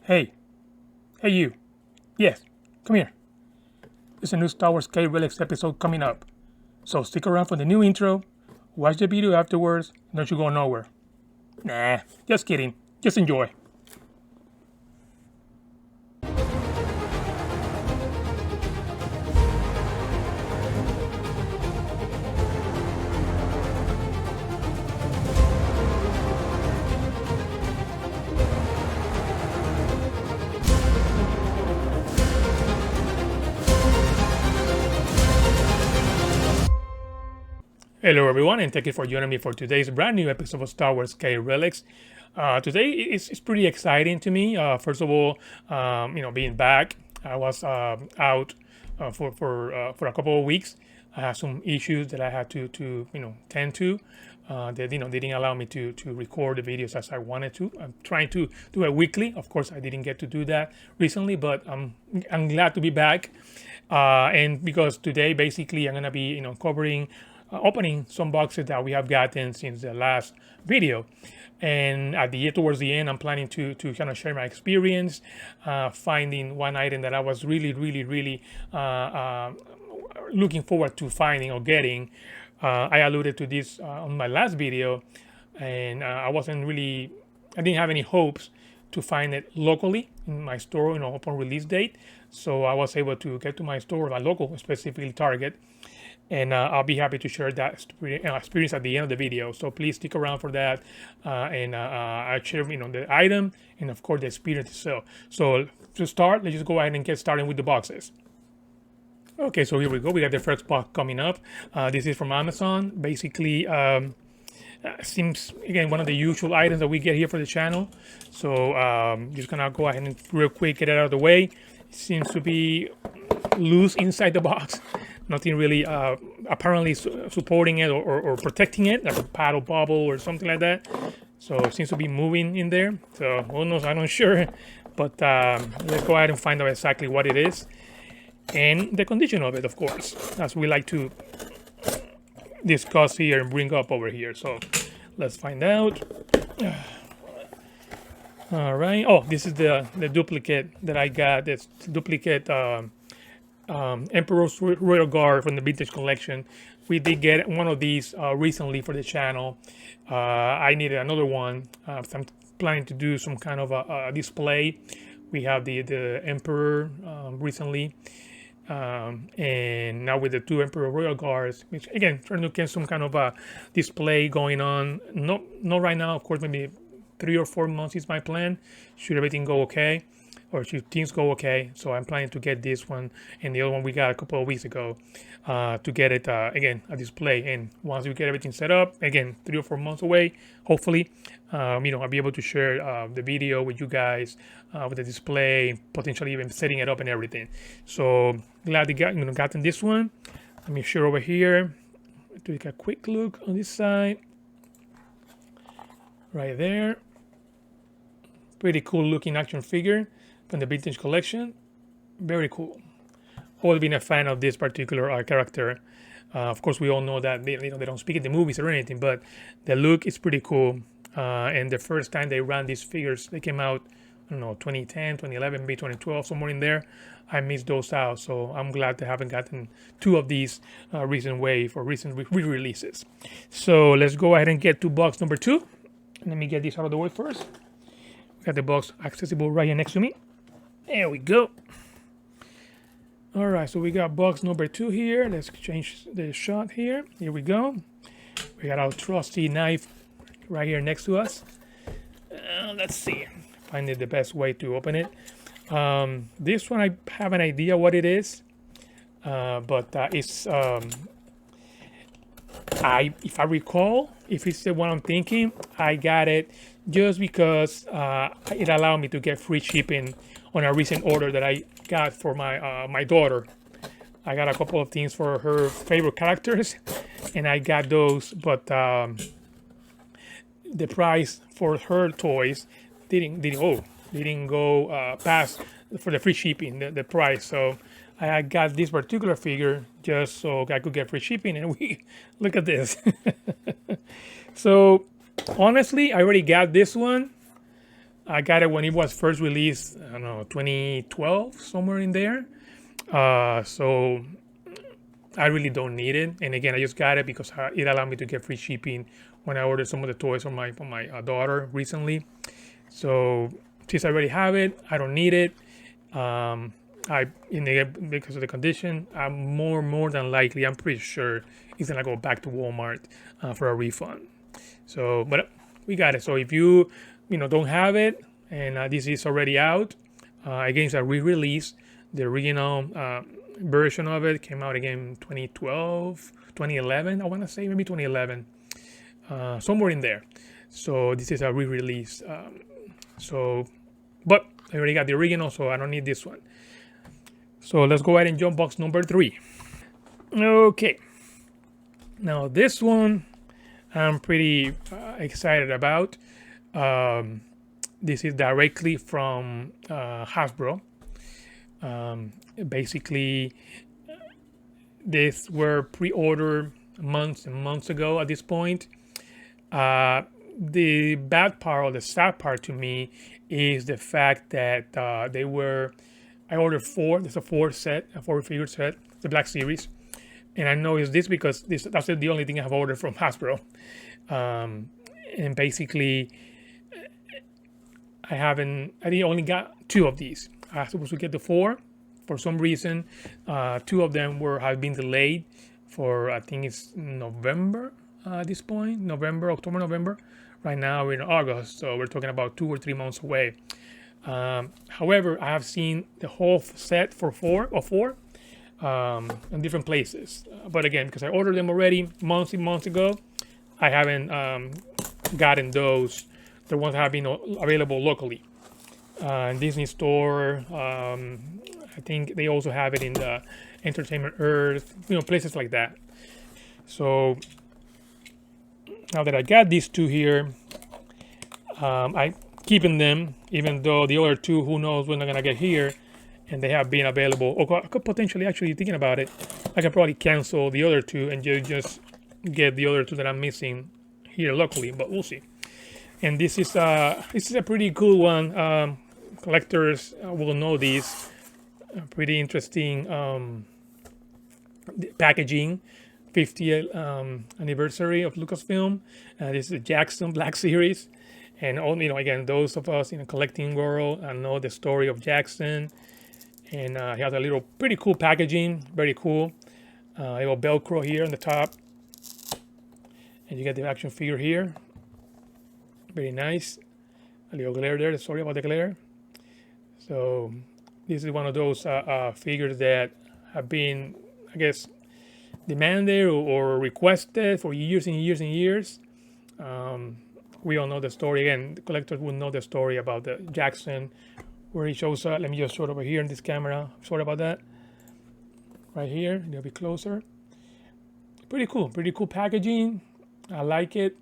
Hey, hey you. Yes, come here. There's a new Star Wars K Relics episode coming up. So stick around for the new intro, watch the video afterwards, and don't you go nowhere. Nah, just kidding. Just enjoy. Hello everyone, and thank you for joining me for today's brand new episode of Star Wars K Relics. Today it's pretty exciting to me. First of all, being back, I was out for a couple of weeks. I had some issues that I had to tend to. That they didn't allow me to record the videos as I wanted to. I'm trying to do it weekly. Of course, I didn't get to do that recently, but I'm glad to be back. And because today basically I'm gonna be covering opening some boxes that we have gotten since the last video, and towards the end I'm planning to kind of share my experience finding one item that I was really looking forward to finding or getting. I alluded to this on my last video, and I didn't have any hopes to find it locally in my store upon release date. So I was able to get to my store, my local, specifically Target, and I'll be happy to share that experience at the end of the video. So please stick around for that, and I'll share the item and of course the experience itself. So to start, let's just go ahead and get started with the boxes. Okay, so here we go. We got the first box coming up. This is from Amazon. Basically, seems again one of the usual items that we get here for the channel. So just gonna go ahead and real quick get it out of the way. It seems to be loose inside the box. Nothing really apparently supporting it or protecting it, like a paddle bubble or something like that. So it seems to be moving in there. So who knows? I'm not sure. But let's go ahead and find out exactly what it is and the condition of it, of course, as we like to discuss here and bring up over here. So let's find out. All right. Oh, this is the duplicate that I got. It's duplicate Emperor's Royal Guard from the Vintage Collection. We did get one of these recently for the channel. I needed another one. So I'm planning to do some kind of a display. We have the Emperor recently, and now with the two Emperor Royal Guards, which again trying to get some kind of a display going on. Not right now, of course. Maybe 3 or 4 months is my plan. Should everything go okay, or should things go okay. So I'm planning to get this one and the other one we got a couple of weeks ago to get it again a display. And once we get everything set up, again 3 or 4 months away, hopefully, I'll be able to share the video with you guys with the display, potentially even setting it up and everything. So glad they gotten this one. Let me share over here. Take a quick look on this side, right there. Pretty cool looking action figure from the Vintage Collection. Very cool. Always been a fan of this particular character. Of course, we all know that they don't speak in the movies or anything, but the look is pretty cool. And the first time they ran these figures, they came out, I don't know, 2010, 2011, maybe 2012, somewhere in there. I missed those out, so I'm glad to haven't gotten 2 of these recent wave or recent re-releases. So let's go ahead and get to box number 2. Let me get this out of the way first. Got the box accessible right here next to me. There we go. All right, so we got box number 2 here. Let's change the shot here. Here we go. We got our trusty knife right here next to us. Let's see. Find it the best way to open it. This one, I have an idea what it is, but it's if I recall, if it's the one I'm thinking, I got it just because it allowed me to get free shipping on a recent order that I got for my daughter. I got a couple of things for her favorite characters, and I got those, but the price for her toys didn't go past for the free shipping, the price. So I got this particular figure just so I could get free shipping, and we look at this. So honestly, I already got this one. I got it when it was first released, I don't know, 2012, somewhere in there. So I really don't need it. And again, I just got it because it allowed me to get free shipping when I ordered some of the toys for my daughter recently. So since I already have it, I don't need it. Because of the condition, I'm more than likely, I'm pretty sure it's gonna go back to Walmart for a refund. So, but we got it. So if you don't have it, and this is already out, again, it's a re-release. The original version of it came out again in 2012, 2011. I want to say maybe 2011, somewhere in there. So this is a re-release. But I already got the original, so I don't need this one. So let's go ahead and jump box number 3. Okay. Now this one I'm pretty excited about. This is directly from Hasbro. Basically, these were pre-ordered months and months ago at this point. The bad part, or the sad part to me, is the fact that I ordered 4. There's a 4-figure set, the Black Series. And I know it's this because that's the only thing I have ordered from Hasbro. And basically, I only got 2 of these. I was supposed to get the 4. For some reason, 2 of them have been delayed for, I think it's November at this point. October, November. Right now we're in August, so we're talking about 2 or 3 months away. However, I have seen the whole set for 4 in different places. But again, because I ordered them already months ago, I haven't gotten those. The ones that have been available locally. Disney Store. I think they also have it in the Entertainment Earth, places like that. So now that I got these 2 here, I keeping them, even though the other 2, who knows when they're gonna get here, and they have been available. Or I could potentially, actually thinking about it, I could probably cancel the other 2 and just get the other 2 that I'm missing here locally. But we'll see. And this is a pretty cool one. Collectors will know these. Pretty interesting packaging. 50th anniversary of Lucasfilm. This is the Jaxxon Black Series, and again, those of us in the collecting world know the story of Jaxxon. And he has a little pretty cool packaging, very cool. A little Velcro here on the top, and you get the action figure here. Very nice. A little glare there. Sorry about the glare. So this is one of those figures that have been, I guess, demanded or requested for years and years and years. We all know the story. Again, the collectors will know the story about the Jaxxon, where he shows up. Let me just show it over here in this camera. Sorry about that. Right here, a little bit closer. Pretty cool packaging. I like it.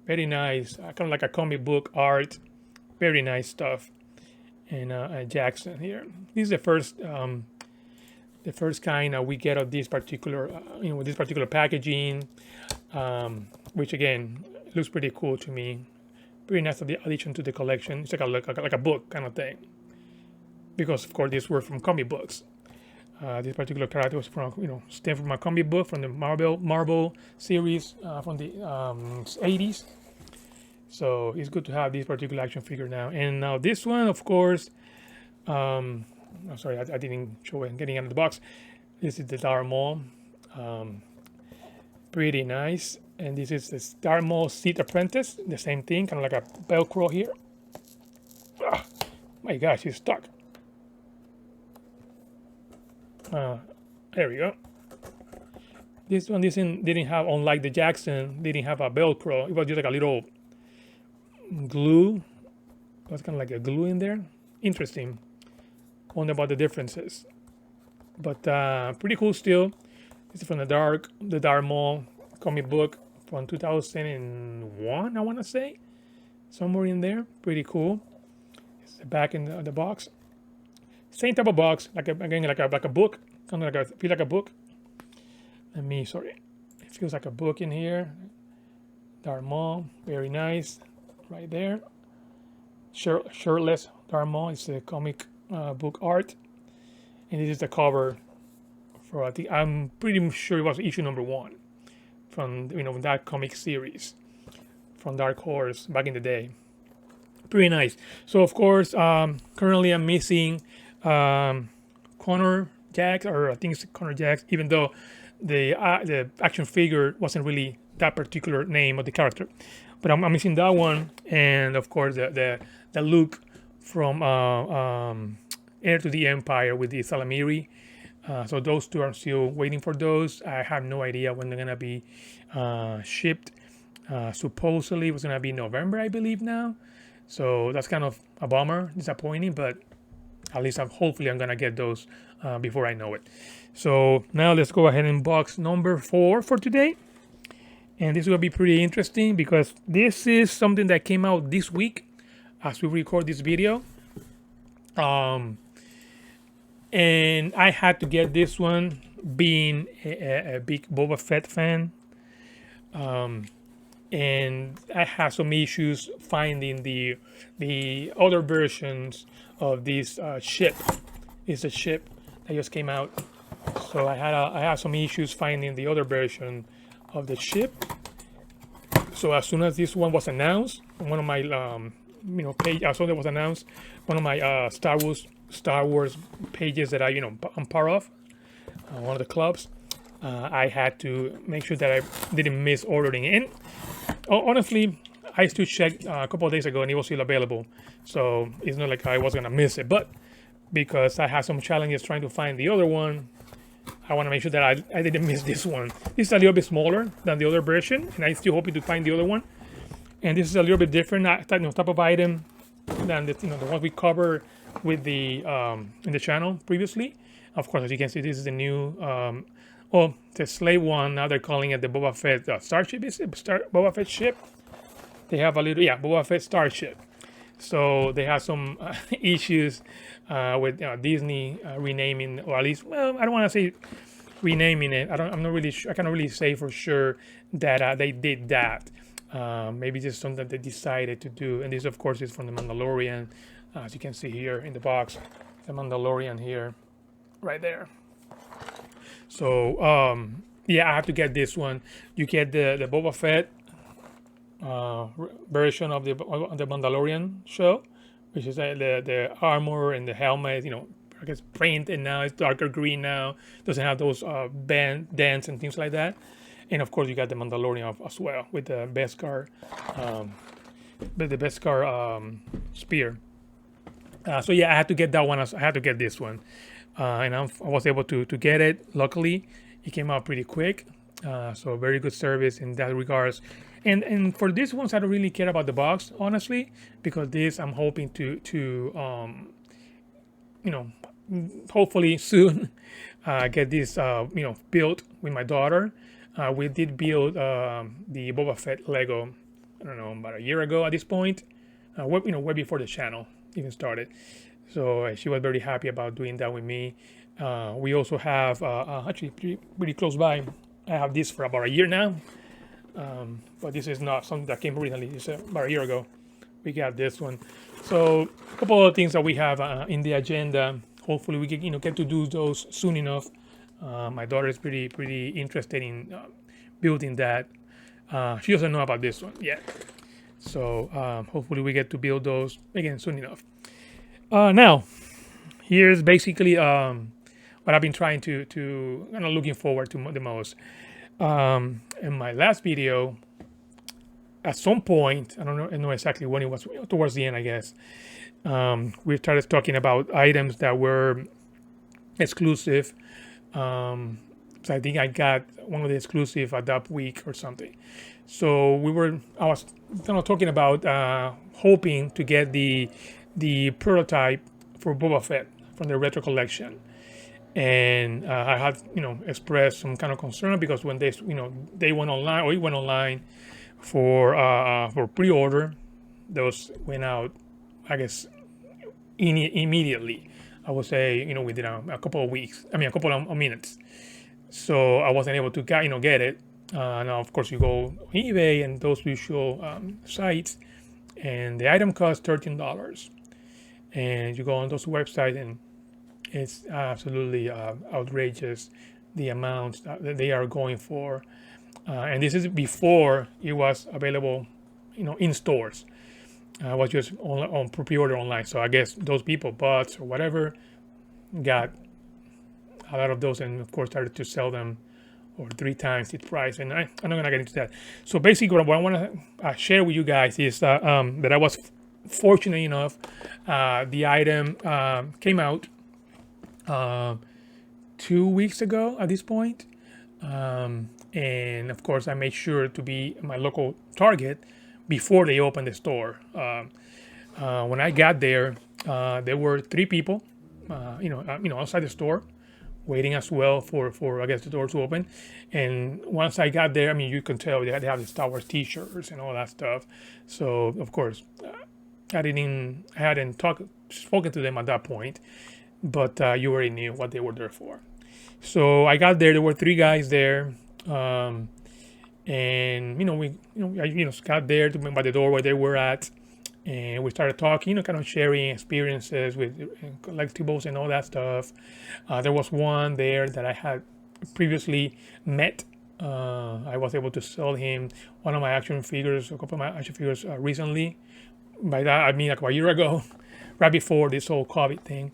Very nice. Kind of like a comic book art. Very nice stuff. And Jaxxon here. This is the first kind we get of this particular, with this particular packaging, which again looks pretty cool to me. Pretty nice addition to the collection. It's like a book kind of thing, because of course these were from comic books. This particular character was from stemmed from a comic book from the Marvel series from the 80s. So it's good to have this particular action figure now. And now this one, of course, I'm sorry, I didn't show it getting out of the box. This is the Darth Maul. Pretty nice. And this is the Darth Maul Sith Apprentice. The same thing, kind of like a Velcro here. Ah, my gosh, he's stuck. There we go. This one didn't have, unlike the Jaxxon, didn't have a Velcro. It was just like a little glue. It was kind of like a glue in there. Interesting. Wonder about the differences. But pretty cool still. This is from the Darth Maul comic book from 2001, I want to say. Somewhere in there. Pretty cool. It's the back in the box. Same type of box, like a book. Kind of feel like a book. It feels like a book in here. Darth Maul, very nice, right there. shirtless Darth Maul. It's the comic book art, and this is the cover for, I think, I'm pretty sure it was issue number 1 from that comic series from Dark Horse back in the day. Pretty nice. So of course, currently I'm missing Connor Jax, or I think it's Connor Jax, even though the action figure wasn't really that particular name of the character, but I'm missing that one, and of course the look from Heir to the Empire with the Salamiri. So those two are still waiting for those. I have no idea when they're gonna be shipped. Supposedly it was gonna be November, I believe now. So that's kind of a bummer, disappointing, but at least hopefully I'm gonna get those before I know it. So now let's go ahead and box number 4 for today. And this will be pretty interesting because this is something that came out this week as we record this video. And I had to get this one, being a big Boba Fett fan. And I have some issues finding the other versions of this ship. It's a ship that just came out, so I had some issues finding the other version of the ship. So as soon as this one was announced, one of my page, as soon as it was announced, one of my Star Wars pages that I'm part of, one of the clubs, I had to make sure that I didn't miss ordering it. And honestly, I still checked a couple of days ago and it was still available. So it's not like I was gonna miss it, but because I had some challenges trying to find the other one, I want to make sure that I didn't miss this one. This is a little bit smaller than the other version, and I'm still hoping to find the other one. And this is a little bit different type of item than the one we covered with the in the channel previously. Of course, as you can see, this is the new the slave one. Now they're calling it the Boba Fett starship. Is it Boba Fett ship? They have a little Boba Fett starship. So they have some issues with Disney renaming, or at least, well, I don't want to say renaming it. I'm not really sure. I cannot really say for sure that they did that. Maybe just something that they decided to do. And this, of course, is from the Mandalorian, as you can see here in the box. The Mandalorian here, right there. So I have to get this one. You get the Boba Fett version of the Mandalorian show, which is the armor and the helmet, I guess painted now. It's darker green now. Doesn't have those dents and things like that. And of course, you got the Mandalorian as well with the Beskar, spear. So I had to get that one. I had to get this one, and I was able to get it. Luckily, it came out pretty quick. So very good service in that regards. And for these ones, I don't really care about the box, honestly, because this I'm hoping to hopefully soon get this built with my daughter. We did build the Boba Fett Lego, I don't know, about a year ago at this point, way before the channel even started. So she was very happy about doing that with me. We also have actually pretty close by. I have this for about a year now. But this is not something that came recently. It's about a year ago. We got this one. So a couple of things that we have in the agenda. Hopefully we can get to do those soon enough. My daughter is pretty interested in building that. She doesn't know about this one yet. So hopefully we get to build those again soon enough. Now, here's basically what I've been trying to looking forward to the most. In my last video, at some point, I don't know exactly when it was, towards the end, I guess, we started talking about items that were exclusive. So I think I got one of the exclusive at that week or something. So I was talking about hoping to get the prototype for Boba Fett from the retro collection. And I had, expressed some kind of concern because when they went online, or it went online for pre-order, those went out, I guess, immediately. I would say, within a couple of weeks. I mean, a couple of minutes. So I wasn't able to get it. Now, of course, you go on eBay and those usual sites. and the item costs $13. And you go on those websites, and it's absolutely outrageous the amounts that they are going for. And this is before it was available, in stores. I was just on pre-order online. So I guess those people, bots or whatever, got a lot of those, and of course started to sell them or 3 times its price. And I'm not gonna get into that. So basically, what I want to share with you guys is that I was fortunate enough. The item came out 2 weeks ago at this point. And of course, I made sure to be my local Target before they opened the store. When I got there, there were 3 people, outside the store, waiting as well for I guess the door to open. And once I got there, I mean, you can tell they have the Star Wars T-shirts and all that stuff. So of course, I hadn't spoken to them at that point, but you already knew what they were there for. So I got there. There were 3 guys there. And I got there by the door where they were at, and we started talking, kind of sharing experiences with collectibles and all that stuff. There was one there that I had previously met. I was able to sell him one of my action figures, a couple of my action figures recently. By that I mean like a year ago, right before this whole COVID thing.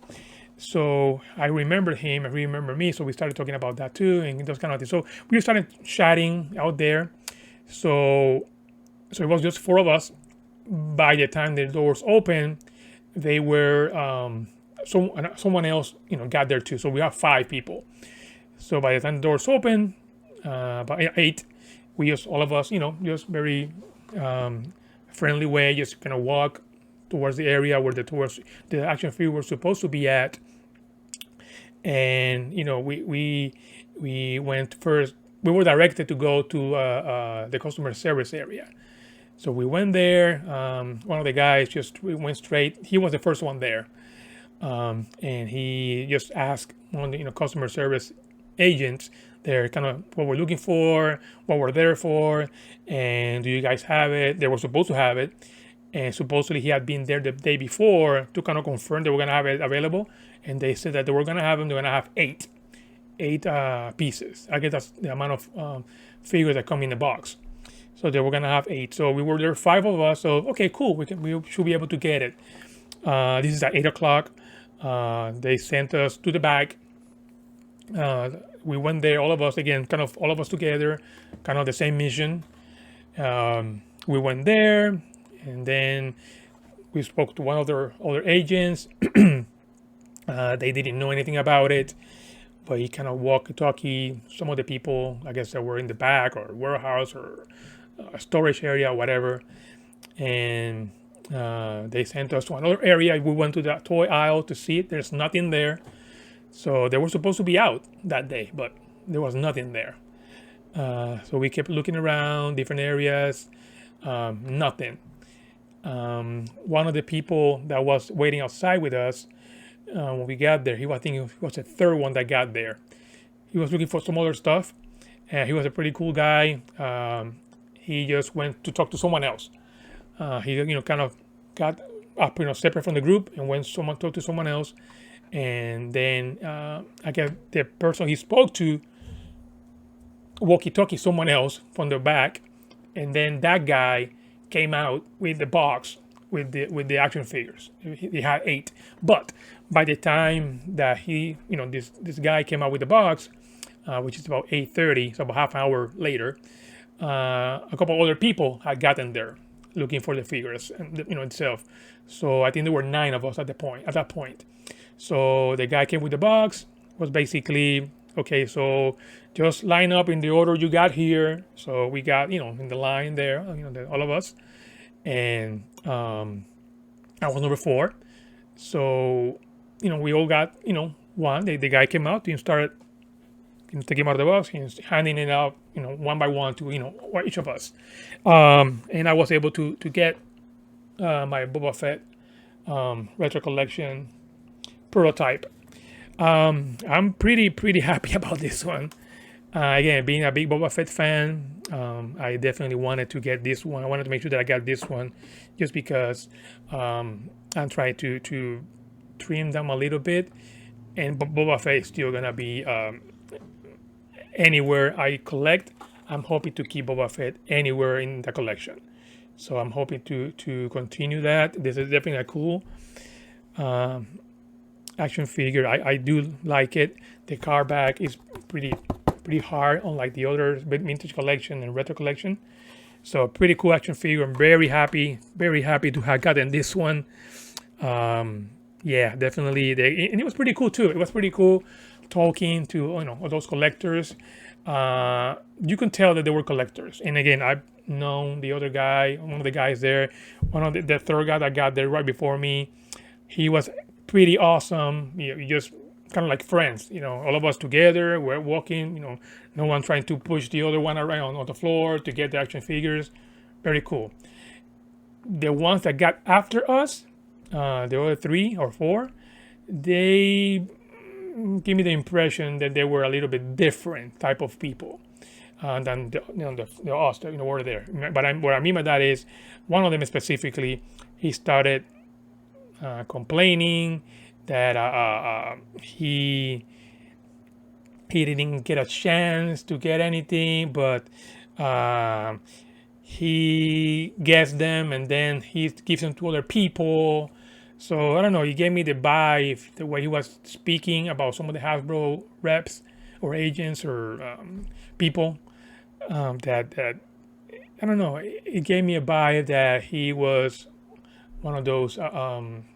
So I remembered him, and he remembered me. So we started talking about that too, and those kind of things. So we started chatting out there. So it was just 4 of us. By the time the doors opened, they were someone else, got there too. So we have 5 people. So by the time the doors opened, about 8, we just all of us, just very friendly way, just kind of walk towards the area where the action figure was supposed to be at. And we went first. We were directed to go to the customer service area. So we went there. One of the guys we went straight. He was the first one there, and he just asked one of the customer service agents there kind of what we're looking for, what we're there for, and do you guys have it? They were supposed to have it. And supposedly he had been there the day before to kind of confirm they were going to have it available. And they said that they were going to have them. They're going to have 8 pieces. I guess that's the amount of figures that come in the box. So they were going to have 8. So we were there, 5 of us. So, okay, cool. We should be able to get it. This is at 8 o'clock. They sent us to the back. We went there, all of us, again, kind of all of us together, kind of the same mission. We went there. And then we spoke to one of their other agents. They didn't know anything about it, but he kind of walkie-talkie some of the people, I guess, that were in the back or warehouse or storage area or whatever. And they sent us to another area. We went to the toy aisle to see it. There's nothing there. So they were supposed to be out that day, but there was nothing there. So we kept looking around different areas. Nothing. One of the people that was waiting outside with us when we got there, I think he was the 3rd one that got there. He was looking for some other stuff, and he was a pretty cool guy. He just went to talk to someone else. He kind of got up separate from the group and went talk to someone else, and then I guess the person he spoke to walkie-talkie someone else from the back, and then that guy came out with the box with the action figures. He had 8, but by the time that this guy came out with the box, which is about 8:30, so about half an hour later, a couple other people had gotten there looking for the figures and itself. So I think there were 9 of us at that point. So the guy came with the box, was basically, okay, so just line up in the order you got here. So we got, in the line there, all of us. And I was number 4. So, we all got, one. The guy came out and started taking him out of the box and handing it out, one by one to, each of us. And I was able to get my Boba Fett retro collection prototype. I'm pretty happy about this one. Again, being a big Boba Fett fan, I definitely wanted to get this one. I wanted to make sure that I got this one, just because I'm trying to trim them a little bit, and Boba Fett is still gonna be anywhere I collect. I'm hoping to keep Boba Fett anywhere in the collection, so I'm hoping to continue that. This is definitely a cool action figure. I do like it. The car back is pretty hard, unlike the other vintage collection and retro collection. So pretty cool action figure. I'm very happy to have gotten this one. Yeah, definitely. And it was pretty cool too. It was pretty cool talking to all those collectors. You can tell that they were collectors. And again, I've known the other guy, one of the guys there, one of the third guy that got there right before me. He was pretty awesome. You just kind of like friends, all of us together. We're walking, no one trying to push the other one around on the floor to get the action figures. Very cool. The ones that got after us, the other 3 or 4, they give me the impression that they were a little bit different type of people than the us that were there. But what I mean by that is, one of them specifically, he started complaining that he didn't get a chance to get anything, but he gets them and then he gives them to other people. So I don't know, he gave me the vibe, the way he was speaking about some of the Hasbro reps or agents or people, that I don't know, it gave me a vibe that he was one of those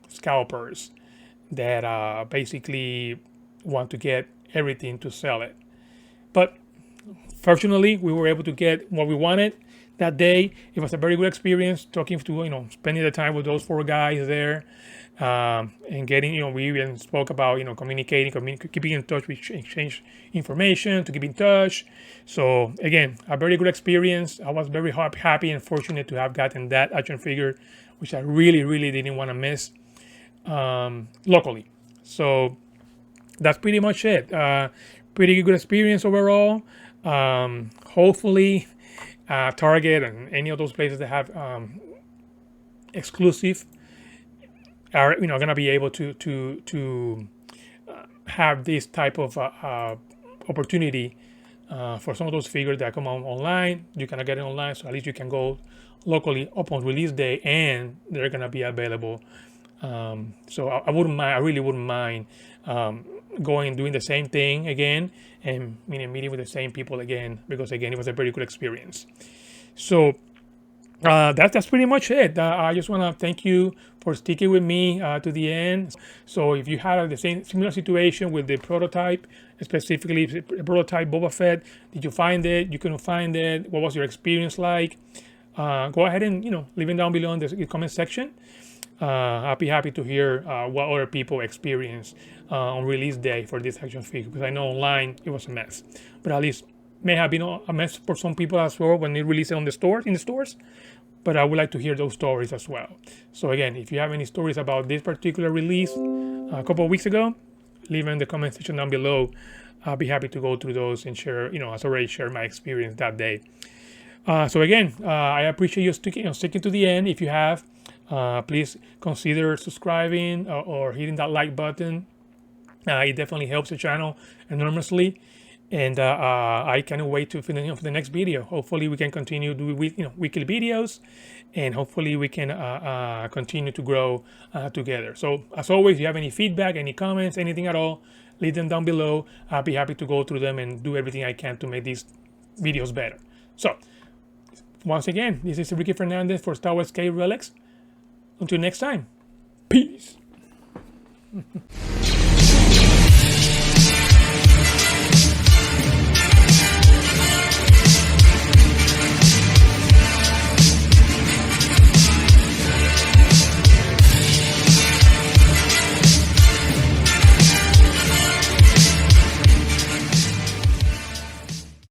scalpers that basically want to get everything to sell it. But fortunately, we were able to get what we wanted that day. It was a very good experience talking to, spending the time with those 4 guys there, and getting, we even spoke about, communicating, keeping in touch, we exchange information to keep in touch. So again, a very good experience. I was very happy and fortunate to have gotten that action figure, which I really didn't want to miss, locally. So that's pretty much it. Pretty good experience overall. Hopefully Target and any of those places that have exclusive are gonna be able to have this type of opportunity for some of those figures that come on online. You cannot get it online, so at least you can go locally upon release day, and they're gonna be available. So I wouldn't mind. I really wouldn't mind going and doing the same thing again, and meeting with the same people again, because again, it was a very good experience. So that's pretty much it. I just want to thank you for sticking with me to the end. So if you had the similar situation with the prototype, specifically the prototype Boba Fett, did you find it? You couldn't find it? What was your experience like? Go ahead and leave it down below in the comment section. I'll be happy to hear what other people experience on release day for this action figure, because I know online it was a mess, but at least may have been a mess for some people as well when they release it in the stores. But I would like to hear those stories as well. So again, if you have any stories about this particular release a couple of weeks ago, leave them in the comment section down below. I'll be happy to go through those and share, as already shared my experience that day. So again, I appreciate you sticking to the end. If you have, please consider subscribing or hitting that like button. It definitely helps the channel enormously, and I can't wait for the next video. Hopefully, we can continue doing weekly videos, and hopefully we can continue to grow together. So as always, if you have any feedback, any comments, anything at all, leave them down below. I'll be happy to go through them and do everything I can to make these videos better. So once again, this is Ricky Fernandez for SWCR Relics. Until next time, peace.